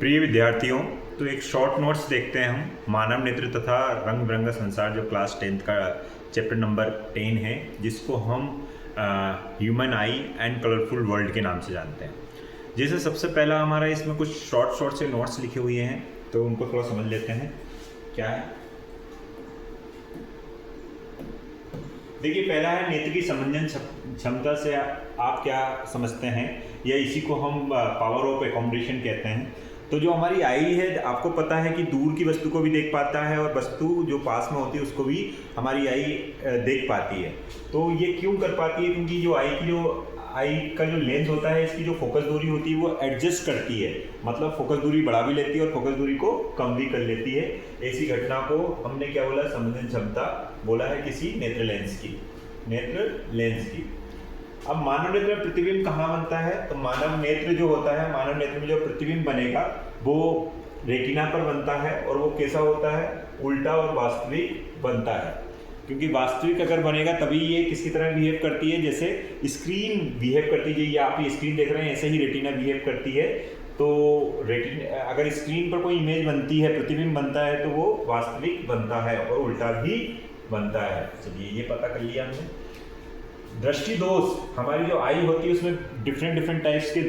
प्रिय विद्यार्थियों, तो एक शॉर्ट नोट्स देखते हैं हम मानव नेत्र तथा रंग बिरंगा संसार, जो क्लास 10th का चैप्टर नंबर 10 है, जिसको हम human I and colourful world के नाम से जानते हैं। जैसे सबसे पहला हमारा इसमें कुछ शॉर्ट से नोट्स लिखे हुए हैं, तो उनको थोड़ा समझ लेते हैं क्या है। देखिए, पहला है नेत्र की समंजन क्षमता से आप क्या समझते हैं, या इसी को हम पावर ऑफ एकोमोडेशन कहते हैं। तो जो हमारी आई है, आपको पता है कि दूर की वस्तु को भी देख पाता है और वस्तु जो पास में होती है उसको भी हमारी आई देख पाती है। तो ये क्यों कर पाती है? क्योंकि जो आई का जो लेंस होता है, इसकी जो फोकस दूरी होती है वो एडजस्ट करती है, मतलब फोकस दूरी बढ़ा भी लेती है और फोकस दूरी को कम भी कर लेती है। ऐसी घटना को हमने क्या बोला? समंजन क्षमता बोला है किसी नेत्र लेंस की। अब मानव नेत्र में प्रतिबिंब कहाँ बनता है? तो मानव नेत्र जो होता है, मानव नेत्र में जो प्रतिबिंब बनेगा वो रेटिना पर बनता है, और वो कैसा होता है? उल्टा और वास्तविक बनता है। क्योंकि वास्तविक अगर बनेगा तभी ये किसकी तरह बिहेव करती है, जैसे स्क्रीन बिहेव करती है। ये आप ये स्क्रीन देख रहे हैं, ऐसे ही रेटिना बिहेव करती है। तो रेटिना, अगर स्क्रीन पर कोई इमेज बनती है, प्रतिबिंब बनता है, तो वो वास्तविक बनता है और उल्टा भी बनता है। चलिए, ये पता कर लिया हमने। दृष्टि दोष, हमारी जो आई होती है उसमें डिफरेंट टाइप्स के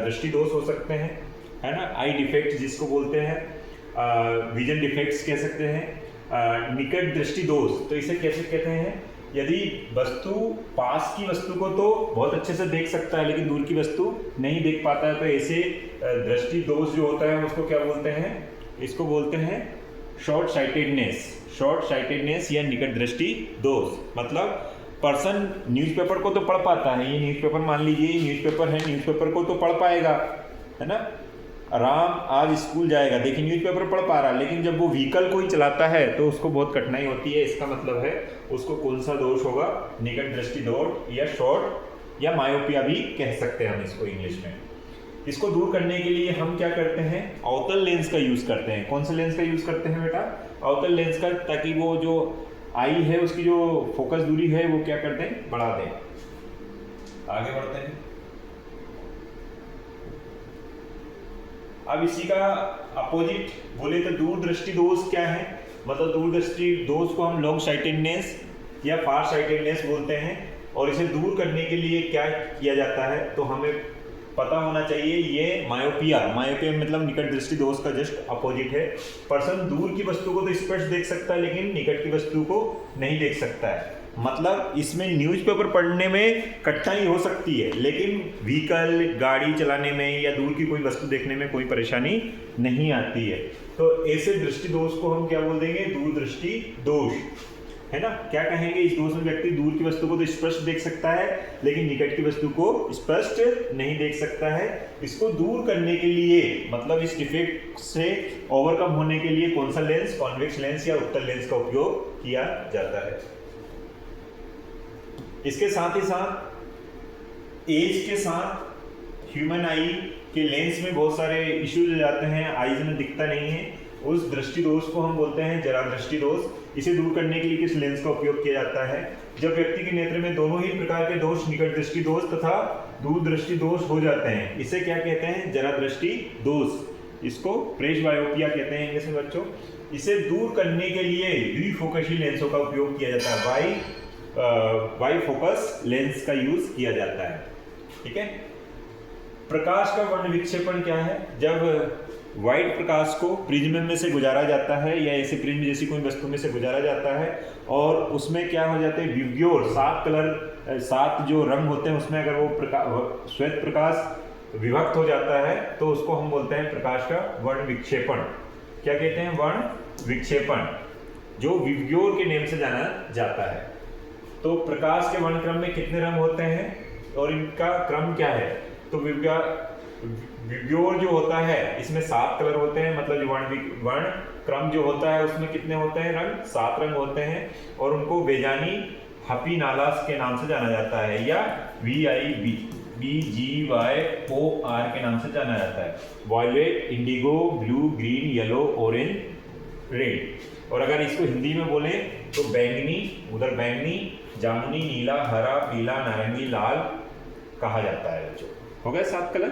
दृष्टि दोष हो सकते हैं, है ना। आई डिफेक्ट जिसको बोलते हैं, विजन डिफेक्ट्स कह सकते हैं। निकट दृष्टि दोष, तो इसे कैसे कहते हैं? यदि वस्तु पास की वस्तु को तो बहुत अच्छे से देख सकता है, लेकिन दूर की वस्तु नहीं देख पाता है, तो ऐसे दृष्टि दोष जो होता है उसको क्या बोलते हैं? इसको बोलते हैं शॉर्ट साइटेडनेस या निकट दृष्टि दोष। मतलब पर्सन न्यूज़पेपर को तो पढ़ पाता है, ये न्यूज़पेपर मान लीजिए, न्यूज़पेपर है, न्यूज़पेपर को तो पढ़ पाएगा, है ना। राम आज स्कूल जाएगा, देखिए न्यूज़पेपर पढ़ पा रहा है, लेकिन जब वो व्हीकल को ही चलाता है तो उसको बहुत कठिनाई होती है। इसका मतलब है उसको कौन सा दोष होगा? निकट दृष्टि दोष या शॉर्ट या मायोपिया भी कह सकते हैं हम इसको इंग्लिश में। इसको दूर करने के लिए हम क्या करते हैं? अवतल लेंस का यूज़ करते हैं। कौन से लेंस का यूज़ करते हैं बेटा? अवतल लेंस का, ताकि वो जो आई है उसकी जो फोकस दूरी है वो क्या करते हैं? बढ़ा दें। आगे बढ़ते हैं। अब इसी का अपोजिट बोले तो दूर दृष्टि दोष क्या है? मतलब दूर दृष्टि दोष को हम लॉन्ग साइटेडनेस या फार साइटेडनेस बोलते हैं। और इसे दूर करने के लिए क्या किया जाता है? तो हमें पता होना चाहिए, ये मायोपिया मतलब निकट दृष्टि दोष का जस्ट अपोजिट है। पर्सन दूर की वस्तु को तो स्पष्ट देख सकता है, लेकिन निकट की वस्तु को नहीं देख सकता है। मतलब इसमें न्यूज़पेपर पढ़ने में कठिनाई हो सकती है, लेकिन व्हीकल, गाड़ी चलाने में या दूर की कोई वस्तु देखने में कोई परेशानी नहीं आती है। तो ऐसे दृष्टि दोष को हम क्या बोल देंगे? दूरदृष्टि दोष, है ना। क्या कहेंगे? इस दोष में व्यक्ति दूर की वस्तु को तो स्पष्ट देख सकता है, लेकिन निकट की वस्तु को स्पष्ट नहीं देख सकता है। इसको दूर करने के लिए, मतलब इस डिफेक्ट से ओवरकम होने के लिए कौन सा लेंस? कॉन्वेक्स लेंस या उत्तल लेंस का उपयोग किया जाता है। इसके साथ ही साथ एज के साथ ह्यूमन आई के लेंस में बहुत सारे इश्यूज हो जाते हैं, आईज में दिखता नहीं है। उस दृष्टि दोष को हम बोलते हैं जरा दृष्टि दोष। इसे दूर करने के लिए किस लेंस का उपयोग किया जाता है? जब व्यक्ति के नेत्र में दोनों ही प्रकार के दोष, निकट दृष्टि दोष तथा दूर दृष्टि दोष हो जाते हैं, इसे क्या कहते हैं? जरा दृष्टि दोष। इसको प्रेसबायोपिया कहते हैं इंग्लिश में बच्चों। इसे दूर करने के लिए द्विफोकसी लेंसों का उपयोग किया जाता है, बाई फोकस लेंस का यूज किया जाता है। ठीक है। प्रकाश का वर्ण विक्षेपण क्या है? जब व्हाइट प्रकाश को प्रिज्म में से गुजारा जाता है, या ऐसे प्रिज्म जैसी कोई वस्तु में से गुजारा जाता है, और उसमें क्या हो जाते हैं? विव्योर, 7 जो रंग होते हैं उसमें अगर वो श्वेत प्रकाश विभक्त हो जाता है, तो उसको हम बोलते हैं प्रकाश का वर्ण विक्षेपण। क्या कहते हैं? वर्ण विक्षेपण, जो विव्योर के नाम से जाना जाता है। तो प्रकाश के वर्ण क्रम में कितने रंग होते हैं और इनका क्रम क्या है? तो विव्योर जो होता है इसमें 7 कलर होते हैं, मतलब जो वर्ण क्रम जो होता है उसमें कितने होते हैं रंग? 7 रंग होते हैं, और उनको बेजानी हपीनालास के नाम से जाना जाता है, या VIBGYOR के नाम से जाना जाता है। Violet, indigo, blue, green, yellow, orange, red. और अगर इसको हिंदी में बोले तो बैंगनी, उधर बैंगनी, जामुनी, नीला, हरा, पीला, नारंगी, लाल कहा जाता है बच्चों। हो गए 7 कलर।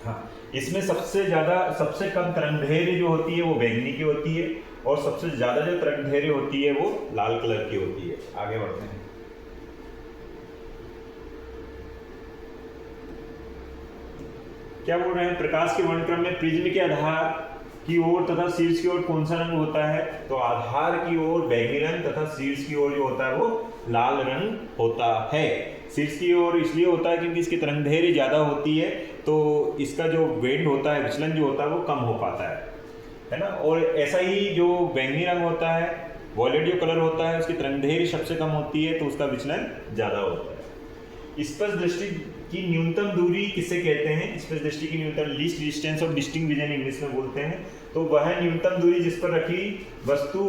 हाँ, इसमें सबसे कम तरंगदैर्घ्य जो होती है वो बैंगनी की होती है, और सबसे ज्यादा जो तरंगदैर्घ्य होती है वो लाल कलर की होती है। आगे बढ़ते हैं। क्या बोल रहे हैं, प्रकाश के वर्णक्रम में प्रिज्म के आधार की ओर तथा शीर्ष की ओर कौन सा रंग होता है? तो आधार की ओर बैंगनी रंग तथा शीर्ष की ओर जो होता है वो लाल रंग होता है। शीर्ष की ओर इसलिए होता है क्योंकि इसकी तरंगदैर्घ्य ज्यादा होती है, तो इसका जो वेट होता है, विचलन जो होता है वो कम हो पाता है ना। और ऐसा ही जो बैंगनी रंग होता है, वॉयलेट जो कलर होता है, उसकी तरंगदैर्घ्य सबसे कम होती है, तो उसका विचलन ज्यादा होता है। स्पष्ट दृष्टि की न्यूनतम दूरी किसे कहते हैं? स्पष्ट दृष्टि की न्यूनतम, least distance of distinct vision English में बोलते हैं। तो वह न्यूनतम दूरी जिस पर रखी वस्तु,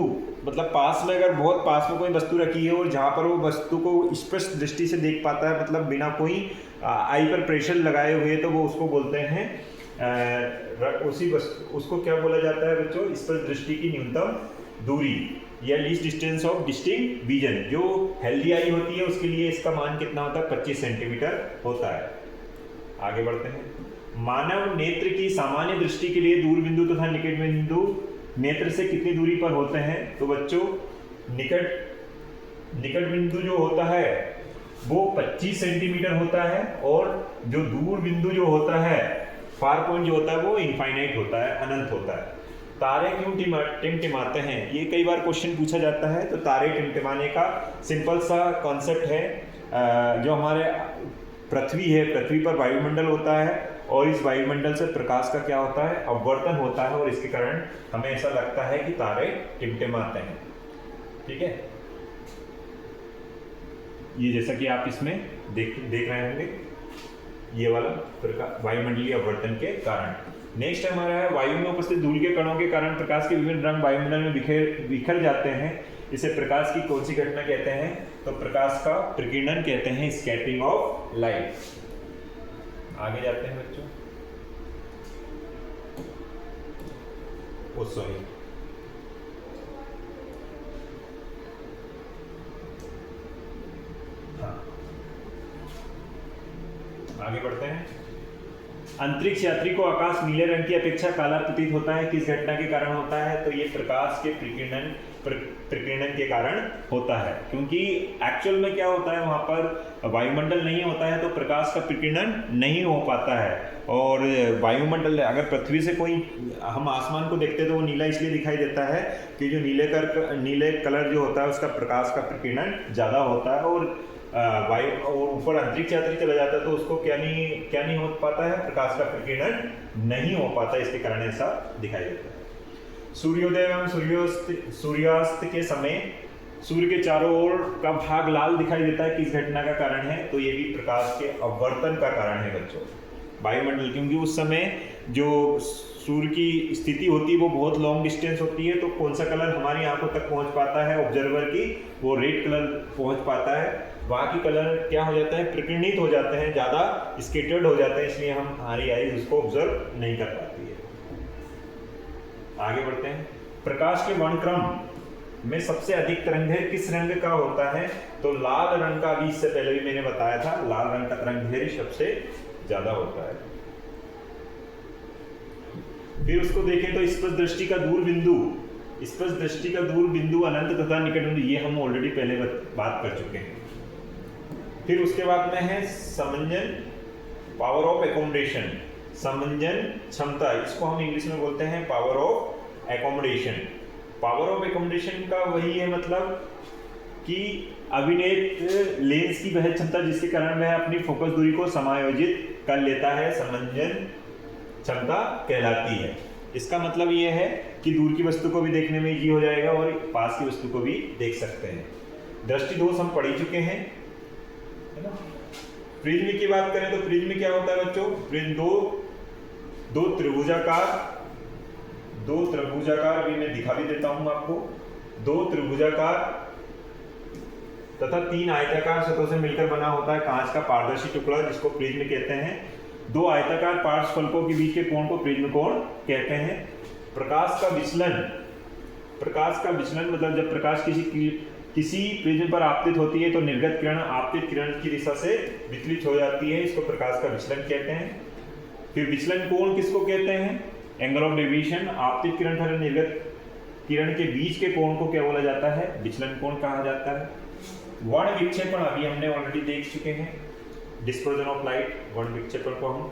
मतलब पास में, अगर बहुत पास में कोई वस्तु रखी है और जहाँ पर वो वस्तु को स्पष्ट दृष्टि से देख पाता है, मतलब बिना कोई आई पर प्रेशर लगाए हुए, तो वो उसको बोलते हैं उसी वस्तु, उसको क्या बोला जाता है बच्चों? स्पष्ट दृष्टि की न्यूनतम दूरी या least distance of distinct vision. जो हेल्दी आई होती है उसके लिए इसका मान कितना होता है? 25 सेंटीमीटर होता है। आगे बढ़ते हैं। मानव नेत्र की सामान्य दृष्टि के लिए दूर बिंदु तथा निकट बिंदु नेत्र से कितनी दूरी पर होते हैं? तो बच्चों निकट बिंदु जो होता है वो 25 सेंटीमीटर होता है, और जो दूर बिंदु जो होता है, फार पॉइंट जो होता है, वो इनफाइनाइट होता है, अनंत होता है। तारे क्यों टिमटिमाते हैं? ये कई बार क्वेश्चन पूछा जाता है। तो तारे टिमटिमाने का सिंपल सा कॉन्सेप्ट है, जो हमारे पृथ्वी है, पृथ्वी पर वायुमंडल होता है, और इस वायुमंडल से प्रकाश का क्या होता है? अपवर्तन होता है, और इसके कारण हमें ऐसा लगता है कि तारे टिमटिमाते हैं। ठीक है, ये जैसा कि आप इसमें देख रहे होंगे, ये वाला वायुमंडलीय अपवर्तन के कारण। नेक्स्ट हमारा है, वायु में उपस्थित धूल के कणों के कारण प्रकाश के विभिन्न रंग वायुमंडल में बिखर जाते हैं। इसे प्रकाश की कौन सी घटना कहते हैं? तो प्रकाश का प्रकीर्णन कहते हैं, स्कैटरिंग ऑफ लाइट। आगे जाते हैं बच्चों। सॉरी, आगे बढ़ते हैं। अंतरिक्ष यात्री को आकाश नीले रंग की अपेक्षा काला प्रतीत होता है, किस घटना के कारण होता है? तो ये प्रकाश के प्रकीर्णन के कारण होता है, क्योंकि एक्चुअल में क्या होता है, वहां पर वायुमंडल नहीं होता है, तो प्रकाश का प्रकीर्णन नहीं हो पाता है। और वायुमंडल, अगर पृथ्वी से कोई हम आसमान को देखते हैं तो वो नीला इसलिए दिखाई देता है कि जो नीले कलर जो होता है उसका प्रकाश का प्रकीर्णन ज़्यादा होता है, और वायु और ऊपर अंतरिक्ष यात्री चला जाता है तो उसको क्या नहीं हो पाता है? प्रकाश का प्रकीर्णन नहीं हो पाता, इसके कारण ऐसा दिखाई देता है। सूर्योदय एवं सूर्यास्त के समय सूर्य के चारों ओर का भाग लाल दिखाई देता है, किस घटना का कारण है? तो ये भी प्रकाश के अपवर्तन का कारण है बच्चों, वायुमंडल, क्योंकि उस समय जो सूर्य की स्थिति होती है वो बहुत लॉन्ग डिस्टेंस होती है, तो कौन सा कलर हमारी आंखों तक पहुंच पाता है ऑब्जर्वर की? वो रेड कलर पहुंच पाता है। वहाँ की कलर क्या हो जाता है? प्रकीर्णित हो जाते हैं, ज़्यादा स्केटर्ड हो जाते हैं, इसलिए हमारी आईज उसको ऑब्जर्व नहीं कर पाती है। आगे बढ़ते हैं। प्रकाश के वर्णक्रम में सबसे अधिक तरंगदैर्घ्य किस रंग का होता है? तो लाल रंग का, अभी इससे पहले भी मैंने बताया था, लाल रंग का तरंगदैर्घ्य सबसे ज्यादा होता है। फिर उसको देखें तो स्पष्ट दृष्टि का दूर बिंदु अनंत तथा निकट बिंदु, ये हम ऑलरेडी पहले बात कर चुके हैं। फिर उसके बाद में है समंजन, पावर ऑफ एकोमोडेशन, समंजन क्षमता, इसको हम इंग्लिश में बोलते हैं power of accommodation. Power of accommodation का वही है मतलब कि अभिनेत लेंस की वह क्षमता जिसके कारण वह अपनी फोकस दूरी को समायोजित कर लेता है, समंजन क्षमता कहलाती है। इसका मतलब यह है कि दूर की वस्तु को भी देखने में इजी हो जाएगा और पास की वस्तु को भी देख सकते हैं। दृष्टि दोष हम पढ़ ही चुके हैं, है ना। प्रिज्म की बात करें तो प्रिज्म क्या होता है बच्चों? प्रिज्म दो त्रिभुजाकार भी मैं दिखा भी देता हूं आपको। दो त्रिभुजाकार तथा तीन आयताकार सतहों से मिलकर बना होता है कांच का पारदर्शी टुकड़ा, जिसको प्रिज्म कहते हैं। दो आयताकार पार्श्वफलकों के बीच के कोण को प्रिज्म कोण कहते हैं। प्रकाश का विचलन मतलब जब प्रकाश किसी प्रिज्म पर आपतित होती है तो निर्गत किरण आपतित किरण की दिशा से विचलित हो जाती है, इसको प्रकाश का विचलन कहते हैं। फिर विचलन कोण किसको कहते हैं? Angle of deviation. आपतित किरण तथा निर्गत किरण के बीच के कोण को क्या बोला जाता है? विचलन कोण कहा जाता है। वर्ण विक्षेपण अभी हमने ऑलरेडी देख चुके हैं, डिस्पर्जन ऑफ लाइट, वर्ण विक्षेपण को हम।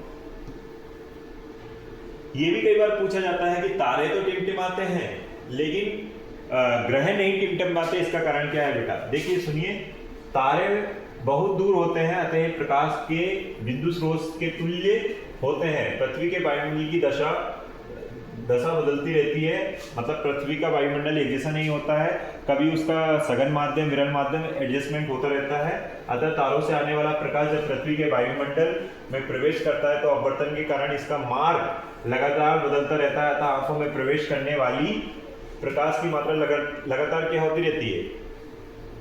ये भी कई बार पूछा जाता है कि तारे तो टिमटिमाते हैं लेकिन ग्रह नहीं टिमटिमाते, इसका कारण क्या है बेटा? देखिए सुनिए, तारे बहुत दूर होते हैं, अतः प्रकाश के बिंदु स्रोत के तुल्य होते हैं। पृथ्वी के वायुमंडल की दशा बदलती रहती है, मतलब पृथ्वी का वायुमंडल एक जैसा नहीं होता है, कभी उसका सघन माध्यम, विरल माध्यम एडजस्टमेंट होता रहता है। अतः तारों से आने वाला प्रकाश जब पृथ्वी के वायुमंडल में प्रवेश करता है तो अपवर्तन के कारण इसका मार्ग लगातार बदलता रहता है, अतः आंखों में प्रवेश करने वाली प्रकाश की मात्रा लगातार क्या होती रहती है?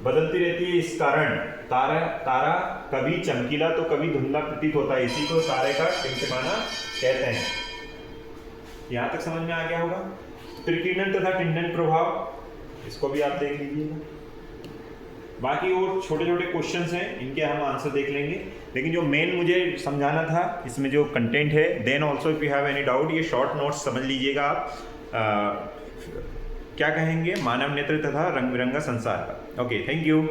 बदलती रहती है। इस कारण तारा कभी चमकीला तो कभी धुंधला प्रतीत होता है, इसी को तारे का टिमटिमाना कहते हैं। यहां तक समझ में आ गया होगा। त्रिकिरण तथा किंडन प्रभाव, इसको भी आप देख लीजिएगा। बाकी और छोटे छोटे क्वेश्चंस हैं, इनके हम आंसर देख लेंगे, लेकिन जो मेन मुझे समझाना था इसमें जो कंटेंट है, then also if you have any doubt, ये शॉर्ट नोट्स समझ लीजिएगा आप। क्या कहेंगे? मानव नेत्र तथा रंग बिरंगा संसार का। Okay, thank you.